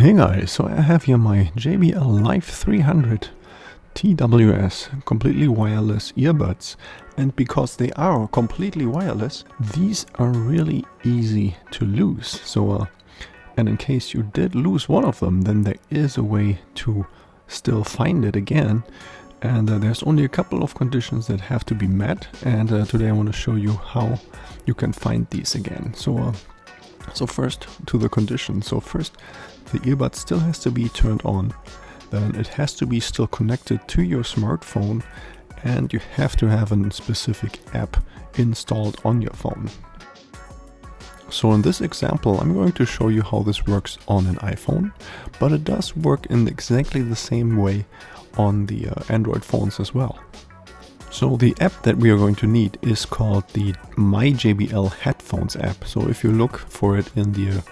Hey guys, so I have here my JBL LIVE300tws completely wireless earbuds, and because they are completely wireless, these are really easy to lose. And in case you did lose one of them, then there is a way to still find it again. And there's only a couple of conditions that have to be met, and today I want to show you how you can find these again. So first to the conditions. So first, the earbud still has to be turned on, then it has to be still connected to your smartphone, and you have to have a specific app installed on your phone. So in this example, I'm going to show you how this works on an iPhone, but it does work in exactly the same way on the Android phones as well. So the app that we are going to need is called the My JBL Headphones app. So if you look for it in the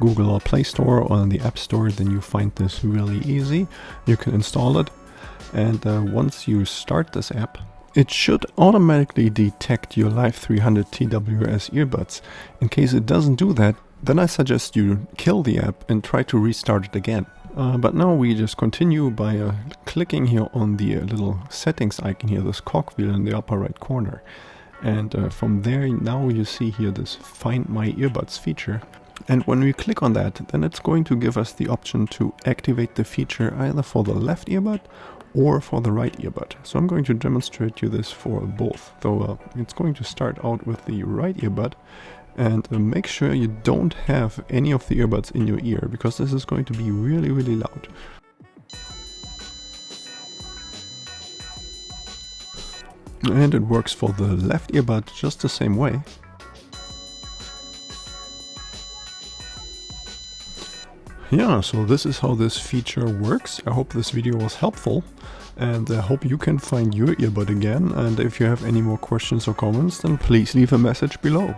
Google or Play Store or in the App Store, then you find this really easy. You can install it, and once you start this app, it should automatically detect your LIVE300tws earbuds. In case it doesn't do that, then I suggest you kill the app and try to restart it again. But now we just continue by clicking here on the little settings icon here, this cogwheel in the upper right corner. And from there, now you see here this Find My Earbuds feature. And when we click on that, then it's going to give us the option to activate the feature either for the left earbud or for the right earbud. So I'm going to demonstrate you this for both. Though it's going to start out with the right earbud. And make sure you don't have any of the earbuds in your ear, because this is going to be really, really loud. And it works for the left earbud just the same way. Yeah, so this is how this feature works. I hope this video was helpful, and I hope you can find your earbud again. And if you have any more questions or comments, then please leave a message below.